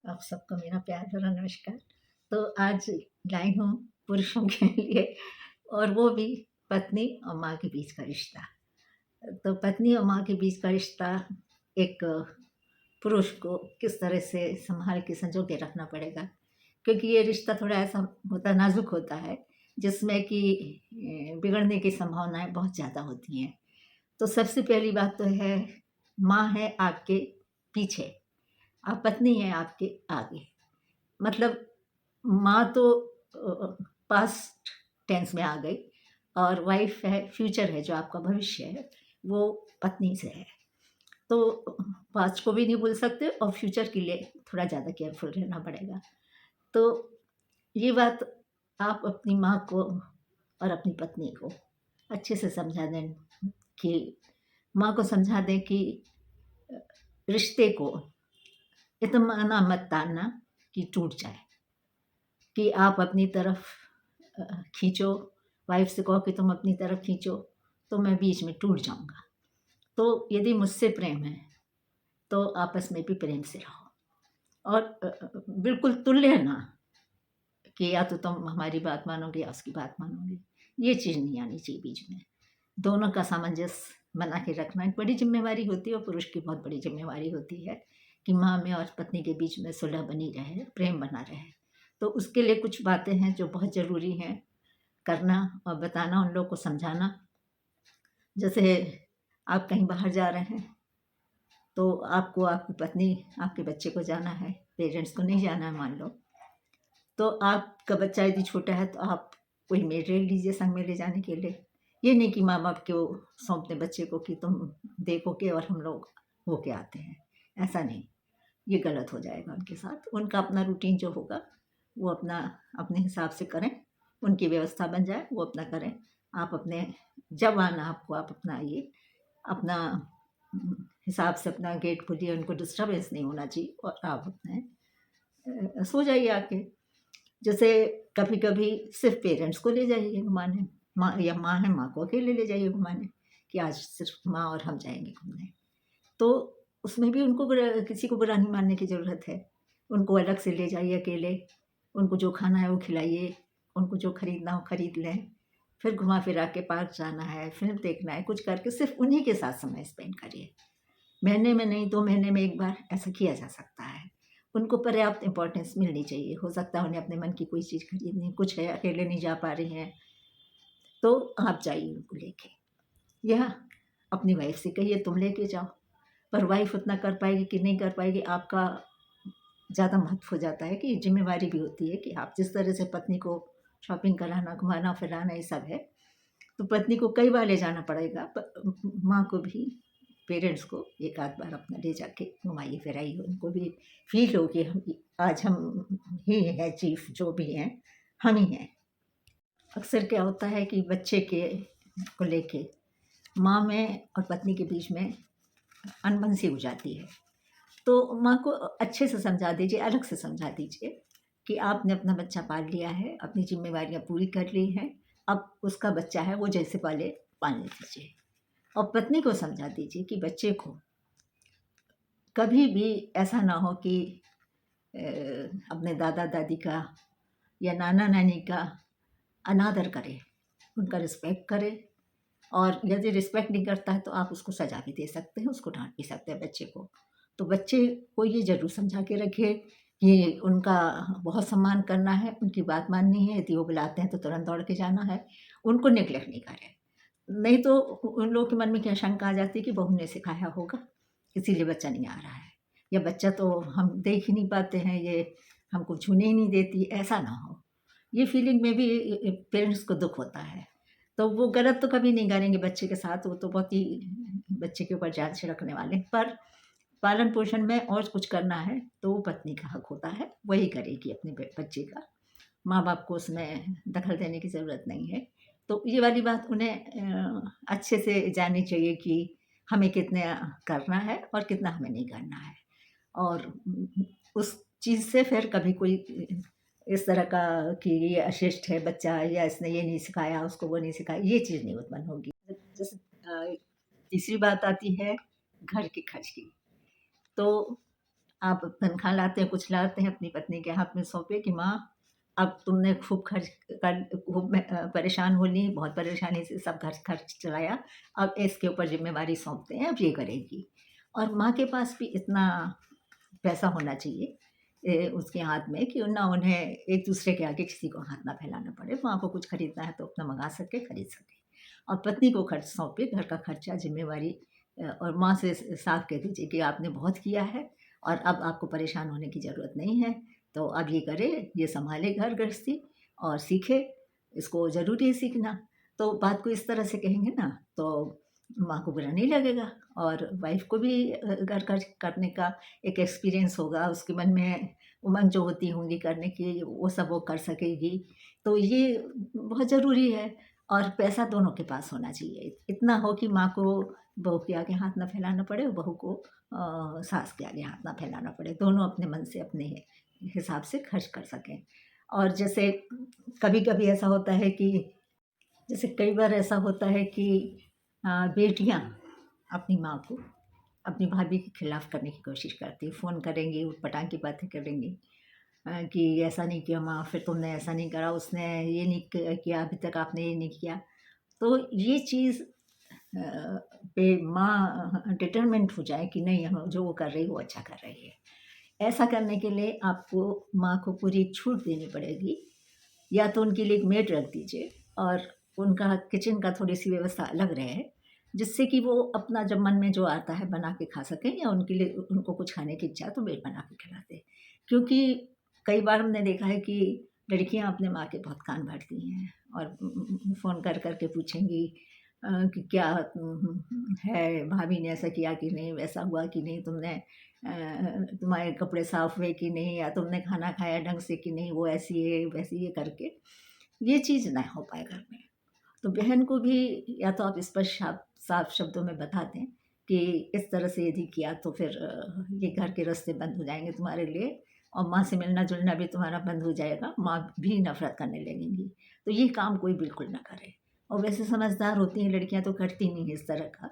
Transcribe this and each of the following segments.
आप सबको मेरा प्यार भरा नमस्कार। तो आज लाई हूँ पुरुषों के लिए और वो भी पत्नी और माँ के बीच का रिश्ता। तो पत्नी और माँ के बीच का रिश्ता एक पुरुष को किस तरह से सँभाल के संजो के रखना पड़ेगा, क्योंकि ये रिश्ता थोड़ा ऐसा होता नाज़ुक होता है, जिसमें कि बिगड़ने की संभावनाएँ बहुत ज़्यादा होती हैं। तो सबसे पहली बात तो है, माँ है आपके पीछे, आप पत्नी हैं आपके आगे। मतलब माँ तो पास्ट टेंस में आ गई और वाइफ़ है, फ्यूचर है, जो आपका भविष्य है, वो पत्नी से है। तो पास्ट को भी नहीं भूल सकते और फ्यूचर के लिए थोड़ा ज़्यादा केयरफुल रहना पड़ेगा। तो ये बात आप अपनी माँ को और अपनी पत्नी को अच्छे से समझा दें कि माँ को समझा दें कि रिश्ते को इतना मत तानना कि टूट जाए, कि आप अपनी तरफ खींचो, वाइफ़ से कहो कि तुम अपनी तरफ खींचो, तो मैं बीच में टूट जाऊँगा। तो यदि मुझसे प्रेम है, तो आपस में भी प्रेम से रहो और बिल्कुल तुल्य ना, कि या तो तुम हमारी बात मानोगे या उसकी बात मानोगे, ये चीज़ नहीं आनी चाहिए बीच में। दोनों का सामंजस्य बना के रखना एक बड़ी ज़िम्मेवारी होती है और पुरुष की बहुत बड़ी ज़िम्मेवारी होती है कि माँ में और पत्नी के बीच में सुलह बनी रहे, प्रेम बना रहे। तो उसके लिए कुछ बातें हैं जो बहुत ज़रूरी हैं करना और बताना, उन लोगों को समझाना। जैसे आप कहीं बाहर जा रहे हैं, तो आपको आपकी पत्नी, आपके बच्चे को जाना है, पेरेंट्स को नहीं जाना है मान लो, तो आपका बच्चा यदि छोटा है तो आप कोई मेड ले लीजिए संग में ले जाने के लिए। ये नहीं कि माँ-बाप को सौंप दें बच्चे को कि तुम देखोगे और हम लोग होके आते हैं, ऐसा नहीं। ये गलत हो जाएगा उनके साथ। उनका अपना रूटीन जो होगा, वो अपना अपने हिसाब से करें, उनकी व्यवस्था बन जाए, वो अपना करें। आप अपने जब आना आपको, आप अपना आइए, अपना हिसाब से अपना गेट खोलिए, उनको डिस्टर्बेंस नहीं होना चाहिए और आप अपने सो जाइए आके। जैसे कभी-कभी सिर्फ़ पेरेंट्स को ले जाइए घुमाने, माँ या माँ है, माँ को अकेले ले जाइए घुमाने, कि आज सिर्फ़ माँ और हम जाएँगे घूमने। तो उसमें भी उनको किसी को बुरा नहीं मानने की ज़रूरत है। उनको अलग से ले जाइए अकेले, उनको जो खाना है वो खिलाइए, उनको जो खरीदना हो खरीद लें, फिर घुमा-फिरा के पार्क जाना है, फ़िल्म देखना है, कुछ करके सिर्फ़ उन्हीं के साथ समय स्पेंड करिए। महीने में नहीं, 2 महीने में 1 बार ऐसा किया जा सकता है। उनको पर्याप्त इम्पोर्टेंस मिलनी चाहिए। हो सकता है उन्हें अपने मन की कोई चीज़ खरीदनी, कुछ है, अकेले नहीं जा पा रही हैं, तो आप जाइए उनको लेके। या अपनी वाइफ़ से कहिए तुम लेके जाओ, पर वाइफ़ उतना कर पाएगी कि नहीं कर पाएगी, आपका ज़्यादा महत्व हो जाता है कि ज़िम्मेवारी भी होती है कि आप जिस तरह से पत्नी को शॉपिंग कराना, घुमाना-फिराना ये सब है, तो पत्नी को कई बार ले जाना पड़ेगा। माँ को भी, पेरेंट्स को एक आध बार अपना ले जाके घुमाइए फिराइए, उनको भी फ़ील हो कि आज हम ही हैं चीफ़, जो भी हैं, हम ही हैं। अक्सर क्या होता है कि बच्चे के को लेके माँ में और पत्नी के बीच में अनबन सी हो जाती है। तो माँ को अच्छे से समझा दीजिए, अलग से समझा दीजिए कि आपने अपना बच्चा पाल लिया है, अपनी ज़िम्मेवारियाँ पूरी कर ली हैं, अब उसका बच्चा है, वो जैसे पाले पालने दीजिए। और पत्नी को समझा दीजिए कि बच्चे को कभी भी ऐसा ना हो कि अपने दादा-दादी का या नाना-नानी का अनादर करे, उनका रिस्पेक्ट करे। और यदि रिस्पेक्ट नहीं करता है तो आप उसको सज़ा भी दे सकते हैं, उसको डाँट भी सकते हैं बच्चे को। तो बच्चे को ये ज़रूर समझा के रखिए कि उनका बहुत सम्मान करना है, उनकी बात माननी है, यदि वो बुलाते हैं तो तुरंत दौड़ के जाना है, उनको नेग्लेक्ट नहीं करें। नहीं तो उन लोगों के मन में क्या शंका आ जाती है कि बहू ने सिखाया होगा, इसीलिए बच्चा नहीं आ रहा है, या बच्चा तो हम देख ही नहीं पाते हैं, ये हमको छूने ही नहीं देती, ऐसा ना हो। ये फीलिंग में भी पेरेंट्स को दुःख होता है। तो वो गलत तो कभी नहीं करेंगे बच्चे के साथ, वो तो बहुत ही बच्चे के ऊपर जान छिड़कने वाले हैं। पर पालन-पोषण में और कुछ करना है, तो वो पत्नी का हक होता है, वही करेगी अपने बच्चे का। माँ-बाप को उसमें दखल देने की ज़रूरत नहीं है। तो ये वाली बात उन्हें अच्छे से जाननी चाहिए कि हमें कितना करना है और कितना हमें नहीं करना है। और उस चीज़ से फिर कभी कोई इस तरह का कि ये अशिष्ट है बच्चा, या इसने ये नहीं सिखाया, उसको वो नहीं सिखाया, ये चीज़ नहीं उत्पन्न होगी। जैसे तीसरी बात आती है घर के खर्च की। तो आप तनख़्वाह लाते हैं, कुछ लाते हैं, अपनी पत्नी के हाथ में सौंपे कि माँ अब तुमने खूब खर्च कर खूब परेशान हो ली, बहुत परेशानी से सब खर्च चलाया, अब इसके ऊपर ज़िम्मेवारी सौंपते हैं, अब ये करेगी। और माँ के पास भी इतना पैसा होना चाहिए उसके हाथ में कि ना उन्हें एक-दूसरे के आगे किसी को हाथ ना फैलाना पड़े। माँ को कुछ खरीदना है तो अपना मँगा सके, खरीद सके। और पत्नी को खर्च सौंपे, घर का खर्चा, ज़िम्मेवारी और माँ से साफ कह दीजिए कि आपने बहुत किया है और अब आपको परेशान होने की ज़रूरत नहीं है। तो अब ये करे, ये सँभाले घर गृहस्थी और सीखे, इसको ज़रूरी है सीखना। तो बात को इस तरह से कहेंगे ना तो माँ को बुरा नहीं लगेगा और वाइफ़ को भी घर खर्च करने का एक एक्सपीरियंस होगा, उसके मन में उमंग जो होती होंगी करने की, वो सब वो कर सकेगी। तो ये बहुत ज़रूरी है और पैसा दोनों के पास होना चाहिए। इतना हो कि माँ को बहू के आगे हाथ ना फैलाना पड़े और बहू को सास के आगे हाथ ना फैलाना पड़े। दोनों अपने मन से, अपने हिसाब से खर्च कर सकें। और जैसे कभी-कभी ऐसा होता है कि जैसे कई बार ऐसा होता है कि बेटियाँ अपनी माँ को अपनी भाभी के खिलाफ करने की कोशिश करती हैं। फ़ोन करेंगी, ऊट-पटांग की बातें करेंगी कि ऐसा नहीं किया माँ, फिर तुमने ऐसा नहीं करा, उसने ये नहीं किया, अभी तक आपने ये नहीं किया। तो ये चीज़ पे माँ डिटरमिन्ड हो जाए कि नहीं हम जो वो कर रही है वो अच्छा कर रही है। ऐसा करने के लिए आपको माँ को पूरी छूट देनी पड़ेगी। या तो उनके लिए एक मेड रख दीजिए और उनका किचन का थोड़ी-सी व्यवस्था अलग रहे, जिससे कि वो अपना जब मन में जो आता है बना के खा सकें या उनके लिए उनको कुछ खाने की इच्छा है तो मेड बना के खिला दे। क्योंकि कई बार हमने देखा है कि लड़कियाँ अपने माँ के बहुत कान भरती हैं और फ़ोन कर के पूछेंगी कि क्या है, भाभी ने ऐसा किया कि नहीं, वैसा हुआ कि नहीं, तुम्हारे कपड़े साफ़ हुए कि नहीं या तुमने खाना खाया ढंग से कि नहीं, वो ऐसी है, वैसी है करके, ये चीज़ ना हो पाए घर में। तो बहन को भी या तो आप स्पष्ट साफ शब्दों में बता दें कि इस तरह से यदि किया तो फिर ये घर के रास्ते बंद हो जाएँगे तुम्हारे लिए और माँ से मिलना-जुलना भी तुम्हारा बंद हो जाएगा, माँ भी नफ़रत करने लगेंगी। तो ये काम कोई बिल्कुल ना करे। और वैसे समझदार होती हैं लड़कियाँ तो करती नहीं हैं इस तरह का।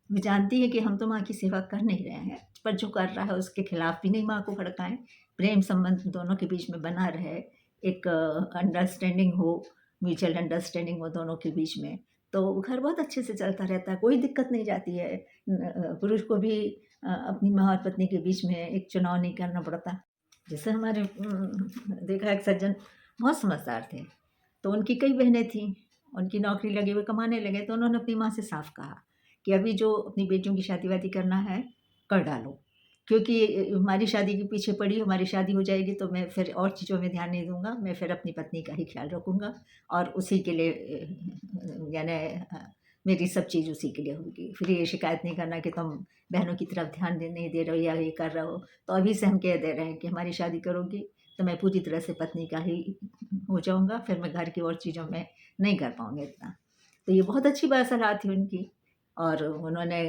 वो जानती हैं कि हम तो माँ की सेवा कर नहीं रहे हैं, पर जो कर रहा है उसके खिलाफ भी नहीं माँ को भड़काएँ। प्रेम संबंध दोनों के बीच में बना रहे, एक अंडरस्टैंडिंग हो, म्यूचुअल अंडरस्टैंडिंग हो दोनों के बीच में, तो घर बहुत अच्छे से चलता रहता है, कोई दिक्कत नहीं जाती है। पुरुष को भी अपनी माँ और पत्नी के बीच में एक चुनाव नहीं करना पड़ता। जैसे हमारे देखा एक सज्जन बहुत समझदार थे, तो उनकी कई बहनें थीं, उनकी नौकरी लगी, वो कमाने लगे, तो उन्होंने अपनी माँ से साफ कहा कि अभी जो अपनी बेटियों की शादी-वादी करना है, कर डालो। क्योंकि हमारी शादी के पीछे पड़ी, हमारी शादी हो जाएगी तो मैं फिर और चीज़ों में ध्यान नहीं दूँगा, मैं फिर अपनी पत्नी का ही ख्याल रखूँगा और उसी के लिए यानी मेरी सब चीज़ उसी के लिए होगी। फिर ये शिकायत नहीं करना कि तुम बहनों की तरफ ध्यान नहीं दे रहे हो या ये कर रहे हो। तो अभी से हम कह दे रहे हैं कि हमारी शादी करोगी तो मैं पूरी तरह से पत्नी का ही हो जाऊँगा, फिर मैं घर की और चीज़ों में नहीं कर पाऊँगी इतना। तो ये बहुत अच्छी सलाह थी उनकी और उन्होंने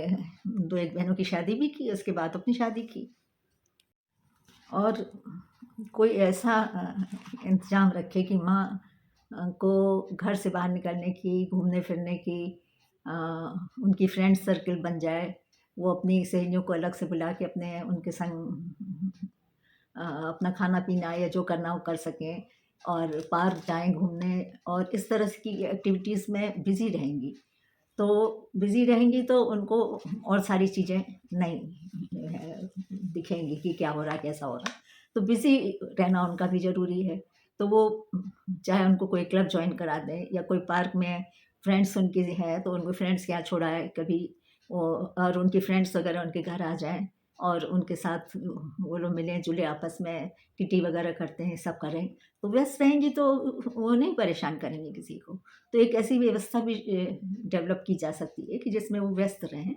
2-1 बहनों की शादी भी की, उसके बाद अपनी शादी की। और कोई ऐसा इंतज़ाम रखे कि माँ को घर से बाहर निकलने की, घूमने-फिरने की अ, उनकी फ्रेंड सर्किल बन जाए। वो अपनी सहेलियों को अलग से बुला के अपने उनके संग अपना खाना-पीना या जो करना वो कर सकें और पार्क जाएँ घूमने और इस तरह की एक्टिविटीज़ में बिज़ी रहेंगी। तो बिज़ी रहेंगी तो उनको और सारी चीज़ें नहीं दिखेंगी कि क्या हो रहा है, कैसा हो रहा है। तो बिज़ी रहना उनका भी ज़रूरी है। तो वो चाहे उनको कोई क्लब जॉइन करा दें या कोई पार्क में फ्रेंड्स उनकी हैं, तो उनको फ्रेंड्स के यहाँ छुड़ाएँ कभी वो और उनकी फ्रेंड्स वगैरह उनके घर आ जाएँ और उनके साथ वो लोग मिलें-जुलें आपस में, किटी वगैरह करते हैं, सब करें। तो व्यस्त रहेंगी तो वो नहीं परेशान करेंगी किसी को। तो एक ऐसी व्यवस्था भी डेवलप की जा सकती है कि जिसमें वो व्यस्त रहें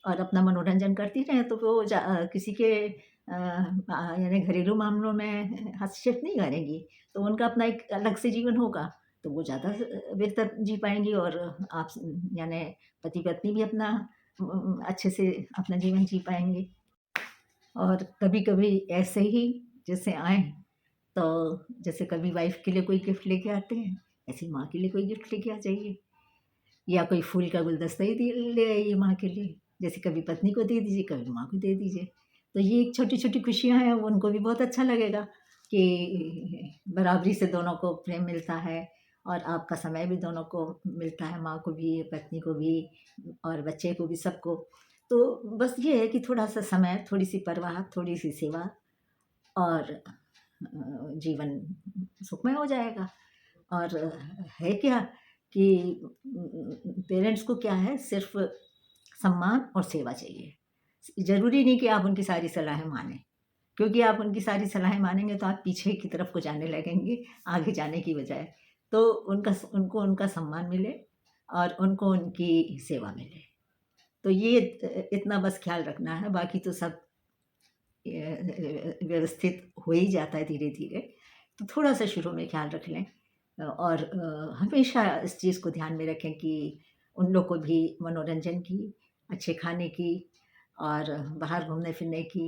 और अपना मनोरंजन करती रहें तो वो किसी के यानी घरेलू मामलों में हस्तक्षेप नहीं करेंगी, तो उनका अपना एक अलग से जीवन होगा, तो वो ज़्यादा बेहतर जी पाएँगी और आप यानी पति-पत्नी भी अपना अच्छे से अपना जीवन जी पाएँगे। और कभी-कभी ऐसे ही जैसे आएँ, तो जैसे कभी वाइफ़ के लिए कोई गिफ्ट लेके आते हैं, ऐसे ही माँ के लिए कोई गिफ्ट लेके आ जाइए। या कोई फूल का गुलदस्ता ही ले आइए माँ के लिए। जैसे कभी पत्नी को दे दीजिए, कभी माँ को दे दीजिए। तो ये एक छोटी-छोटी खुशियाँ हैं, वो उनको भी बहुत अच्छा लगेगा कि बराबरी से दोनों को प्रेम मिलता है और आपका समय भी दोनों को मिलता है, माँ को भी, पत्नी को भी और बच्चे को भी, सबको। तो बस ये है कि थोड़ा-सा समय, थोड़ी-सी परवाह, थोड़ी-सी सेवा और जीवन सुखमय हो जाएगा। और है क्या कि पेरेंट्स को क्या है, सिर्फ़ सम्मान और सेवा चाहिए। ज़रूरी नहीं कि आप उनकी सारी सलाहें मानें, क्योंकि आप उनकी सारी सलाहें मानेंगे तो आप पीछे की तरफ को जाने लगेंगे, आगे जाने की बजाय। तो उनको उनका सम्मान मिले और उनको उनकी सेवा मिले। तो ये इतना बस ख़्याल रखना है, बाकी तो सब व्यवस्थित हो ही जाता है धीरे-धीरे। तो थोड़ा-सा शुरू में ख़्याल रख लें और हमेशा इस चीज़ को ध्यान में रखें कि उन लोग को भी मनोरंजन की, अच्छे खाने की और बाहर घूमने-फिरने की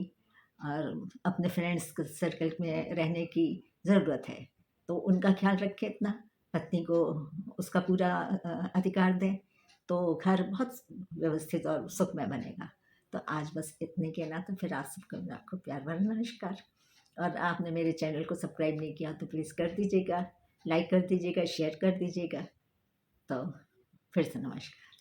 और अपने फ्रेंड्स क सर्कल में रहने की ज़रूरत है। तो उनका ख़्याल रखें इतना, पत्नी को उसका पूरा अधिकार दें, तो घर बहुत व्यवस्थित और सुखमय बनेगा। तो आज बस इतने कहना था, फिर आप सबको आपको प्यार भरा नमस्कार। और आपने मेरे चैनल को सब्सक्राइब नहीं किया तो प्लीज़ कर दीजिएगा, लाइक कर दीजिएगा, शेयर कर दीजिएगा। तो फिर से नमस्कार।